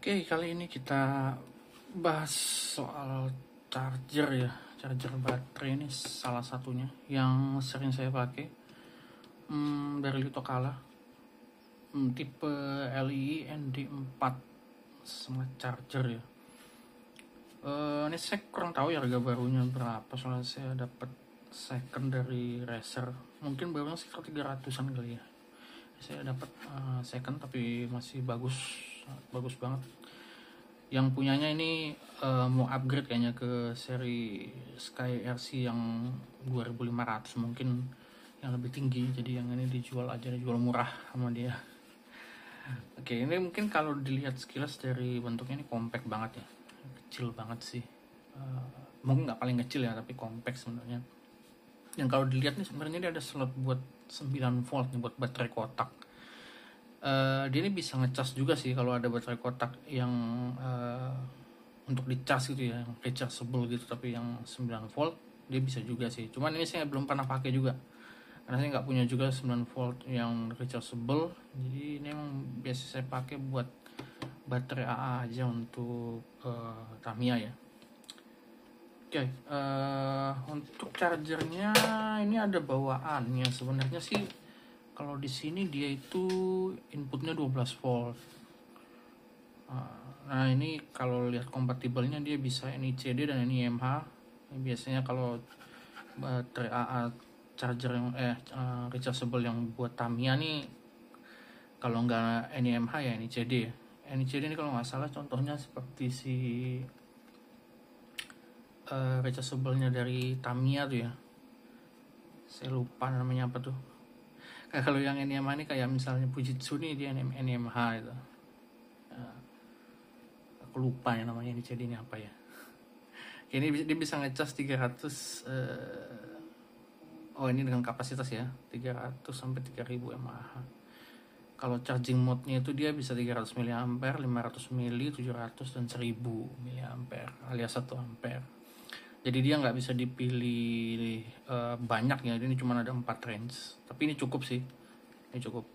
Oke, kali ini kita bahas soal charger ya. Charger baterai ini salah satunya yang sering saya pakai dari Litokala, tipe LI ND4 smart charger ya. Ini saya kurang tahu ya harga barunya berapa, soalnya saya dapat second dari Razer, mungkin barunya sekitar 300-an kali ya. Saya dapat second tapi masih bagus banget. Yang punyanya ini mau upgrade kayaknya ke seri Sky RC yang 2500, mungkin yang lebih tinggi, jadi yang ini dijual murah sama dia. Oke, ini mungkin kalau dilihat sekilas dari bentuknya ini compact banget ya, kecil banget sih. Mungkin nggak paling kecil ya, tapi compact sebenarnya. Yang kalau dilihat nih sebenarnya dia ada slot buat 9 volt nih buat baterai kotak. Dia ini bisa ngecas juga sih kalau ada baterai kotak yang untuk dicas gitu ya, yang rechargeable gitu, tapi yang 9 volt dia bisa juga sih. Cuman ini saya belum pernah pakai juga karena saya nggak punya juga 9 volt yang rechargeable, jadi ini emang biasa saya pakai buat baterai AA aja untuk Tamiya ya. Oke, untuk chargernya ini ada bawaannya sebenarnya sih. Kalau di sini dia itu inputnya 12 volt. Nah ini kalau lihat kompatibelnya dia bisa NICD dan NIMH. Biasanya kalau baterai AA charger yang rechargeable yang buat Tamiya nih, kalau nggak NIMH ya NICD. NICD ini kalau nggak salah contohnya seperti si rechargeable-nya dari Tamiya tuh ya. Saya lupa namanya apa tuh. Kalau yang NIMH ini kayak misalnya Fujitsu nih, dia NIMH itu. Aku lupa ya namanya NICD ini apa ya. Ini dia bisa ngecas 300 ini dengan kapasitas ya 300 sampai 3000 mAh. Kalau charging mode-nya itu dia bisa 300 mAh, 500 mili, 700 dan 1000 mAh alias 1 ampere. Jadi dia nggak bisa dipilih banyak ya, ini cuma ada 4 range. Tapi ini cukup sih, ini cukup.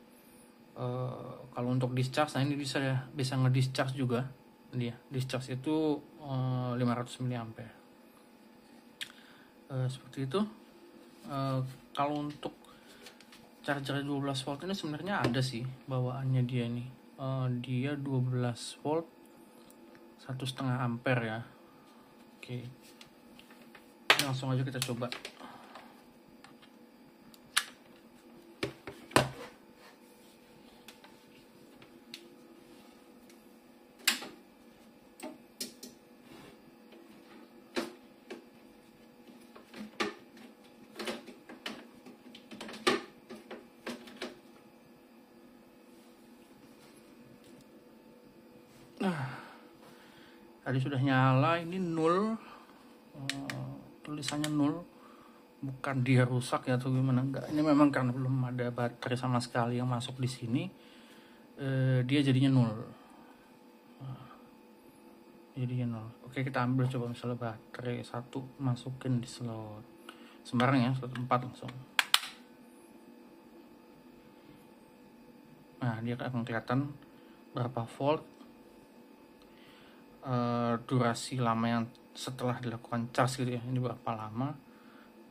Kalau untuk discharge, nah ini bisa ngedischarge juga dia. Discharge itu 500 mAh. Seperti itu. Kalau untuk charger 12 volt ini sebenarnya ada sih bawaannya dia nih. Dia 12 volt 1,5 ampere ya. Oke. Langsung aja kita coba. Nah, tadi sudah nyala, ini 0, tulisannya 0, bukan dia rusak ya atau gimana, enggak. Ini memang karena belum ada baterai sama sekali yang masuk di sini, dia jadinya 0. Jadinya 0. Oke, kita ambil coba misalnya baterai 1, masukin di slot sembarang ya, slot 4 langsung. Nah, dia akan kelihatan berapa volt, durasi lama yang setelah dilakukan charge gitu ya, ini berapa lama,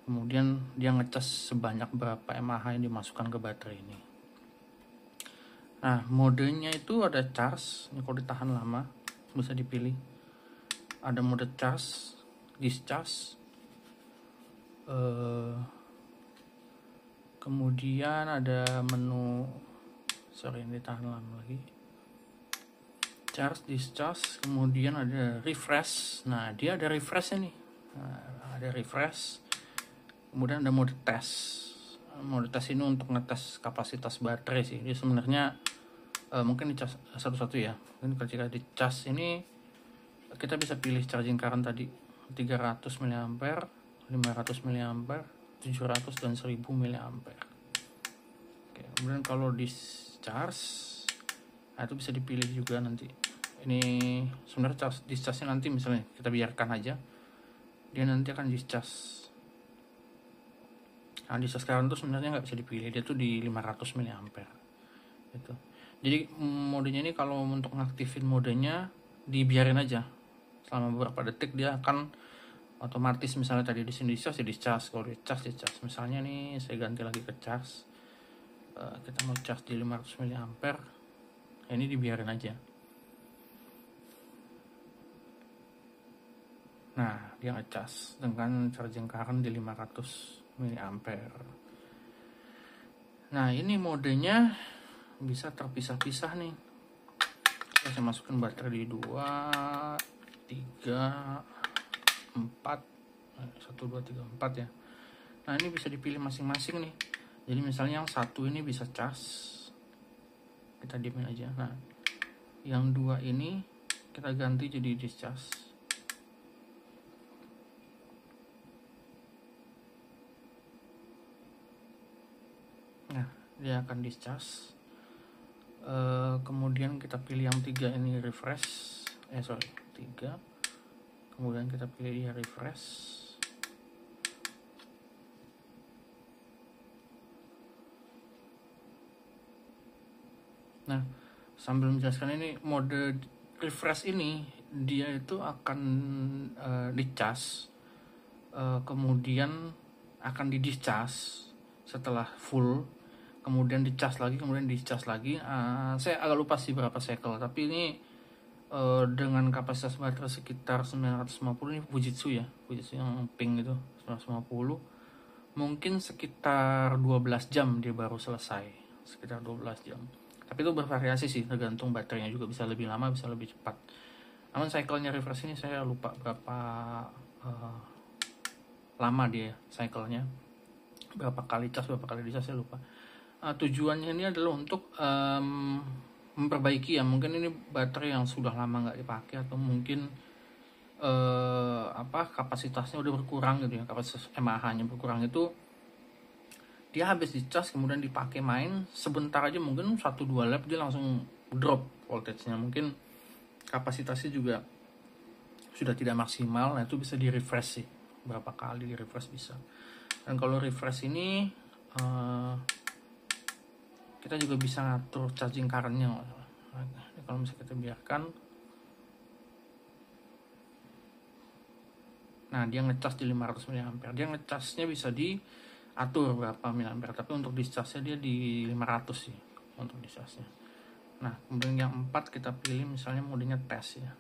kemudian dia ngecas sebanyak berapa mAh yang dimasukkan ke baterai ini. Nah, modenya itu ada charge, ini kalau ditahan lama bisa dipilih, ada mode charge, discharge, kemudian ada menu, ini ditahan lama lagi, charge, discharge, kemudian ada refresh. Nah, dia ada refreshnya nih. Ada refresh, kemudian ada mode tes. Mode tes ini untuk ngetes kapasitas baterai sih. Dia sebenarnya mungkin dicas satu-satu ya. Mungkin ketika dicas ini kita bisa pilih charging current tadi 300 mAh, 500 mAh, 700 dan 1000 mAh. Oke, kemudian kalau discharge, nah itu bisa dipilih juga nanti. Ini sebenarnya discharge-nya nanti misalnya kita biarkan aja, dia nanti akan discharge. Nah, discharge sekarang tuh sebenarnya nggak bisa dipilih, dia tuh di 500 mAh gitu. Jadi modenya ini kalau untuk ngaktifin modenya dibiarin aja selama beberapa detik, dia akan otomatis, misalnya tadi di sini dicas ya dicas, kalau dicas dicas. Misalnya nih saya ganti lagi ke cas, kita mau cas di 500 mAh, ini dibiarin aja. Nah, dia ngecas dengan charging current di 500 mAh. Nah, ini modenya bisa terpisah-pisah nih. Saya masukkan baterai di 2, 3, 4, 1, 2, 3, 4 ya. Nah, ini bisa dipilih masing-masing nih. Jadi misalnya yang satu ini bisa cas, kita diemin aja. Nah, yang 2 ini kita ganti jadi discas. Nah, dia akan discas. Kemudian kita pilih yang 3 ini refresh. 3. Kemudian kita pilih dia refresh. Nah, sambil menjelaskan ini, mode refresh ini dia itu akan dicas, kemudian akan didiscas setelah full, kemudian dicas lagi, kemudian dicas lagi. Saya agak lupa sih berapa cycle, tapi ini dengan kapasitas baterai sekitar 950, ini Fujitsu ya, Fujitsu yang pink itu 950, mungkin sekitar 12 jam dia baru selesai, sekitar 12 jam. Tapi itu bervariasi sih, tergantung baterainya juga, bisa lebih lama, bisa lebih cepat. Namun cycle-nya refresh ini saya lupa berapa lama dia cycle-nya, berapa kali cas, berapa kali dicas, saya lupa. Tujuannya ini adalah untuk memperbaiki ya, mungkin ini baterai yang sudah lama nggak dipakai, atau mungkin kapasitasnya udah berkurang gitu ya, kapasitas mAh-nya berkurang. Itu dia habis dicas kemudian dipakai main sebentar aja, mungkin 1-2 lap dia langsung drop voltage-nya, mungkin kapasitasnya juga sudah tidak maksimal. Nah, itu bisa di refresh sih, berapa kali di refresh bisa. Dan kalau refresh ini kita juga bisa ngatur charging current-nya. Nah, kalau misalnya kita biarkan, nah dia ngecas di 500 mAh, dia ngecasnya bisa diatur berapa mAh, tapi untuk discasnya dia di 500 sih untuk discasnya. Nah, kemudian yang 4 kita pilih misalnya modenya tes ya.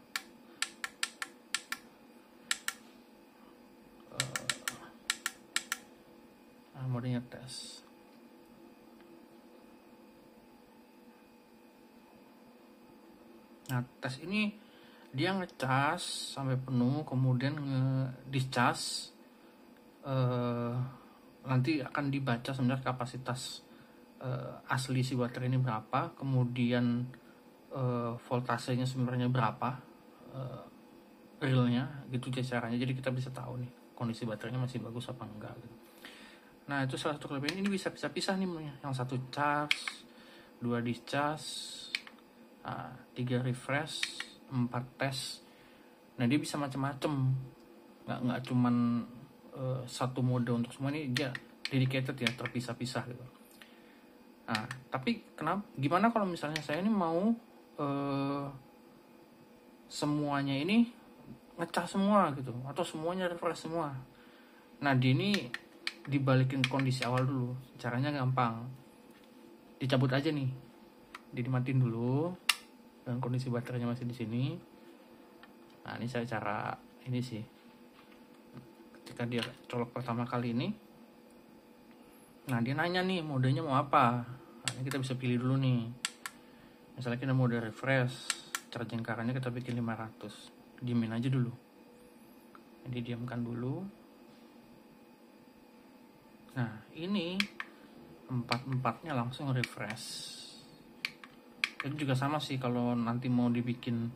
Modenya tes. Nah, tes ini dia ngecas sampai penuh, kemudian ngediscas. Nanti akan dibaca sebenarnya kapasitas asli si baterai ini berapa, kemudian voltasenya sebenarnya berapa, realnya gitu caranya. Jadi kita bisa tahu nih kondisi baterainya masih bagus apa enggak gitu. Nah, itu salah satu kelebihan. Ini bisa pisah-pisah nih, yang satu charge, 2 discas, 3 refresh, 4 tes. Nah, dia bisa macam-macam, nggak cuman satu mode untuk semua. Ini dia dedicated ya, terpisah-pisah gitu. Nah, tapi gimana kalau misalnya saya ini mau semuanya ini ngecas semua gitu, atau semuanya refresh semua? Nah, ini dibalikin kondisi awal dulu. Caranya gampang, dicabut aja nih, dimatiin dulu dan kondisi baterainya masih di sini. Nah, ini saya cara ini sih, ketika dia colok pertama kali ini, nah dia nanya nih modenya mau apa. Nah, ini kita bisa pilih dulu nih, misalnya kita mode refresh, charging current-nya kita bikin 500, diemin aja dulu, jadi diamkan dulu. Nah, ini 4-4-nya langsung refresh. Itu juga sama sih, kalau nanti mau dibikin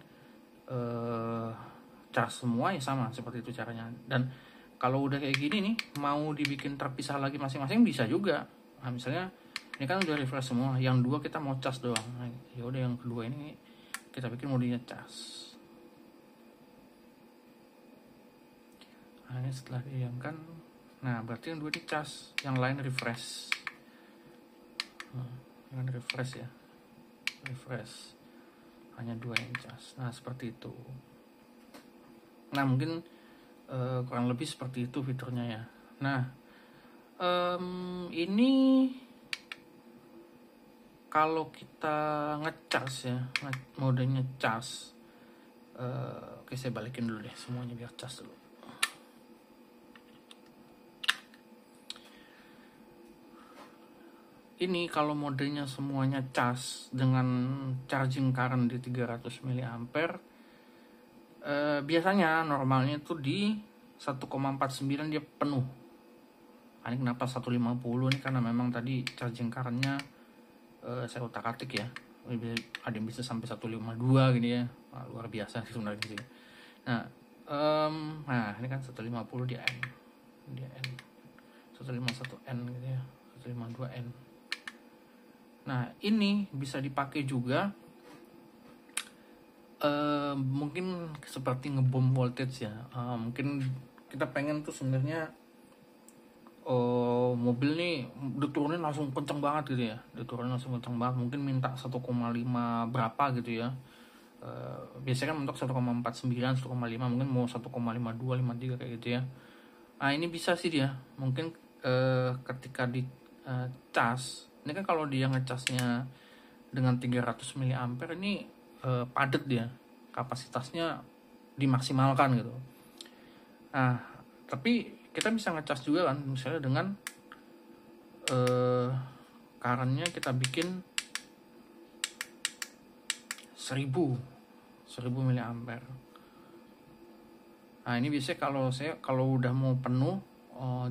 charge semua ya sama seperti itu caranya. Dan kalau udah kayak gini nih, mau dibikin terpisah lagi masing-masing bisa juga. Nah, misalnya ini kan udah refresh semua, yang 2 kita mau cas doang. Nah, ya udah yang kedua ini kita bikin modenya cas. Nah, ini setelah didiamkan, nah berarti yang 2 dicas, yang lain refresh. Yang refresh ya. refresh, hanya 2 yang cas. Nah seperti itu. Nah mungkin kurang lebih seperti itu fiturnya ya. Nah ini kalau kita ngecas ya, modenya cas. Oke, saya balikin dulu deh semuanya biar cas dulu. Ini kalau modenya semuanya cas dengan charging current di 300 mA, biasanya normalnya itu di 1,49 dia penuh. Ini kenapa 150 nih, karena memang tadi charging currentnya saya utak-atik ya, ada yang bisa sampai 152 gini ya. Luar biasa sih sebenarnya sih. Nah ini kan 150 di N, 151N gitu ya, 152N. Nah ini bisa dipakai juga mungkin seperti ngebom voltage ya. Mungkin kita pengen tuh sebenarnya mobil nih diturunin langsung kenceng banget gitu ya, mungkin minta 1,5 berapa gitu ya. Biasanya kan mentok 1,49, 1,5, mungkin mau 1,52, 53 kayak gitu ya. Nah ini bisa sih dia, mungkin ketika di cas, ini kan kalau dia ngecasnya dengan 300 mA ini padat dia, kapasitasnya dimaksimalkan gitu. Nah tapi kita bisa ngecas juga kan, misalnya dengan currentnya kita bikin 1000 mA. Nah ini biasanya kalau udah mau penuh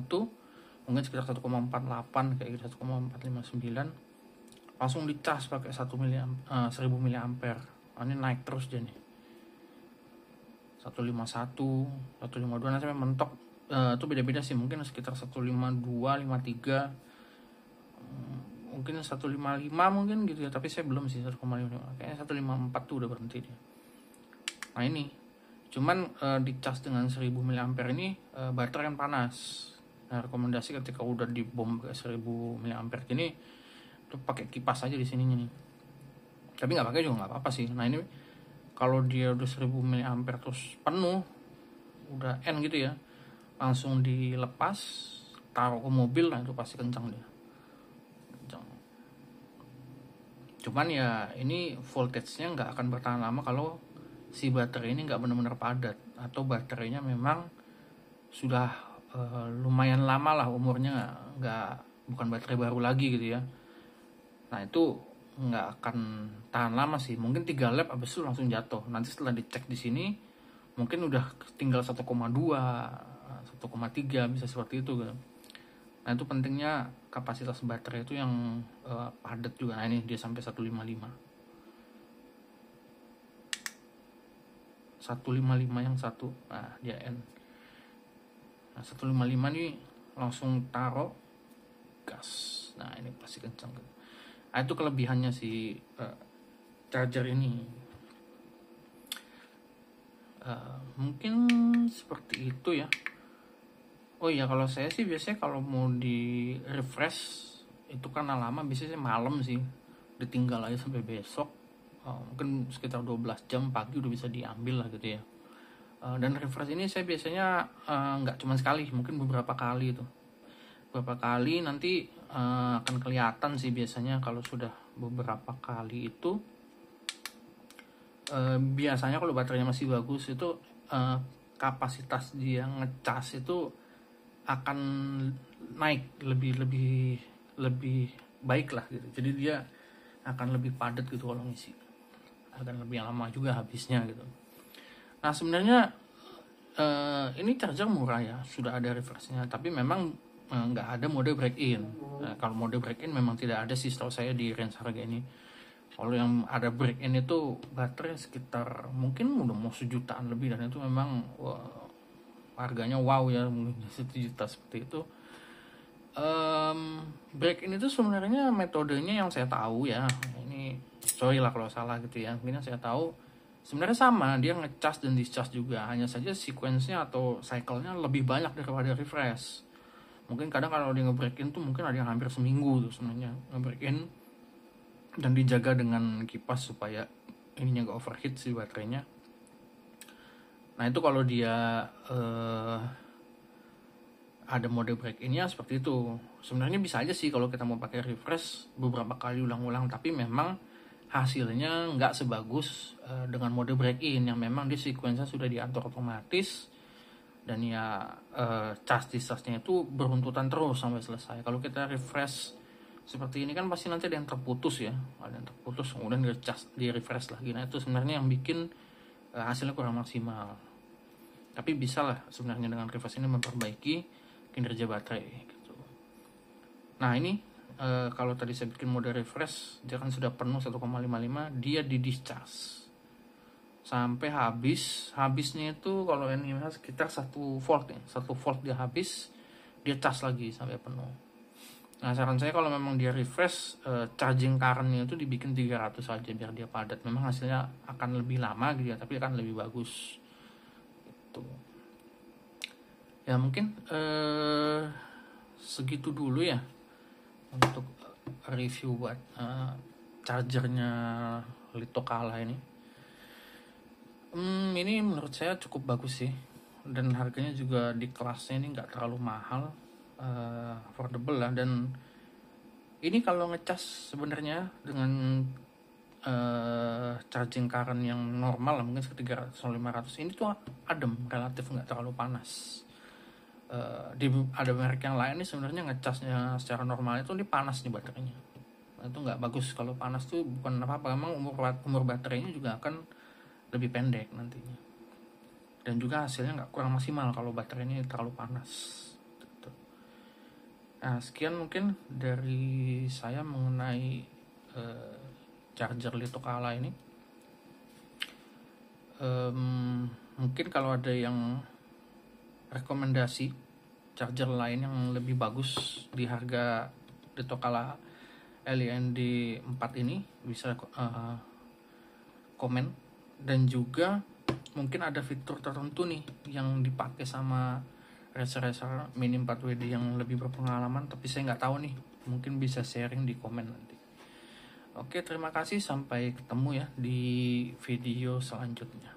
itu mungkin sekitar 1,48 kayak gitu, 1,459, langsung dicas pakai 1000 mA. Ini naik terus dia nih, 151, 152, nanti sampai mentok. Itu beda-beda sih, mungkin sekitar 152, 53, mungkin 155 mungkin gitu ya, tapi saya belum sih 1,55, kayaknya 154 tuh udah berhenti dia. Nah ini cuman dicas dengan 1000 mA ini baterai kan panas. Nah rekomendasi ketika udah dibom ke 1000 mA gini tuh pakai kipas aja di sininya nih, tapi nggak pakai juga nggak apa-apa sih. Nah ini kalau dia udah 1000 mA terus penuh, udah N gitu ya, langsung dilepas, taruh ke mobil, lah itu pasti kencang dia. Cuman ya ini voltage-nya nggak akan bertahan lama kalau si baterai ini nggak benar-benar padat, atau baterainya memang sudah lumayan lama lah umurnya, bukan baterai baru lagi gitu ya. Nah itu nggak akan tahan lama sih, mungkin 3 lap abis itu langsung jatuh. Nanti setelah dicek di sini mungkin udah tinggal 1,2, 1,3, bisa seperti itu kan. Nah itu pentingnya kapasitas baterai itu yang padat juga. Nah ini dia sampai 155 yang satu, nah dia N. Nah 155 ini langsung taruh gas, nah ini pasti kencang gitu. Nah itu kelebihannya si charger ini. Mungkin seperti itu ya. Oh iya, kalau saya sih biasanya kalau mau di refresh itu kan lama, biasanya malam sih, ditinggal aja sampai besok. Mungkin sekitar 12 jam pagi udah bisa diambil lah gitu ya. Dan refresh ini saya biasanya nggak cuma sekali, mungkin beberapa kali itu. Beberapa kali nanti akan kelihatan sih biasanya kalau sudah beberapa kali itu. Biasanya kalau baterainya masih bagus itu kapasitas dia ngecas itu akan naik lebih baik lah gitu. Jadi dia akan lebih padat gitu kalau ngisi, akan lebih lama juga habisnya gitu. Nah sebenarnya ini charger murah ya, sudah ada refreshnya, tapi memang nggak ada mode break-in. Kalau mode break-in memang tidak ada sih setahu saya di range harga ini. Kalau yang ada break-in itu baterai sekitar mungkin udah mau 1 jutaan lebih, dan itu memang harganya wow ya, mungkin 1 juta seperti itu. Break-in itu sebenarnya metodenya yang saya tahu ya, ini sorry lah kalau salah gitu ya, mungkin yang saya tahu sebenarnya sama, dia ngecas dan discharge juga, hanya saja sequence-nya atau cycle-nya lebih banyak daripada refresh. Mungkin kadang kalau dia nge-break-in tuh mungkin ada yang hampir seminggu tuh sebenarnya nge-break-in. dan dijaga dengan kipas supaya ininya gak overheat si baterainya. Nah itu kalau dia ada mode break in ya seperti itu. Sebenarnya bisa aja sih kalau kita mau pakai refresh beberapa kali ulang-ulang, tapi memang hasilnya nggak sebagus dengan mode break in yang memang di sequence sudah diatur otomatis, dan ya charge discharge-nya itu beruntutan terus sampai selesai. Kalau kita refresh seperti ini kan pasti nanti ada yang terputus ya, ada yang terputus kemudian di refresh lagi. Nah itu sebenarnya yang bikin hasilnya kurang maksimal. Tapi bisa lah sebenarnya dengan refresh ini memperbaiki kinerja baterai gitu. Nah ini kalau tadi saya bikin mode refresh, dia kan sudah penuh 1,55, dia di discharge sampai habisnya itu kalau ini sekitar 1 volt ya, 1 volt dia habis, dia cas lagi sampai penuh. Nah saran saya kalau memang dia refresh, charging currentnya itu dibikin 300 aja biar dia padat. Memang hasilnya akan lebih lama gitu ya, tapi akan lebih bagus gitu. Ya mungkin segitu dulu ya untuk review buat chargernya Litokala ini. Ini menurut saya cukup bagus sih, dan harganya juga di kelasnya ini nggak terlalu mahal, affordable lah. Dan ini kalau ngecas sebenarnya dengan charging current yang normal lah, mungkin sekitar 300-500, ini tuh adem, relatif nggak terlalu panas. Ada merek yang lain nih sebenarnya ngecasnya secara normal itu panas nih baterainya. Nah, itu nggak bagus. Kalau panas tuh bukan apa-apa, emang umur baterainya juga akan lebih pendek nantinya, dan juga hasilnya nggak kurang maksimal kalau baterainya terlalu panas gitu. Nah sekian mungkin dari saya mengenai charger Litokala ini. Mungkin kalau ada yang rekomendasi charger lain yang lebih bagus di harga Litokala LIND 4 ini, bisa komen. Dan juga mungkin ada fitur tertentu nih yang dipakai sama racer-racer Mini 4WD yang lebih berpengalaman, tapi saya nggak tahu nih, mungkin bisa sharing di komen nanti. Oke, terima kasih, sampai ketemu ya di video selanjutnya.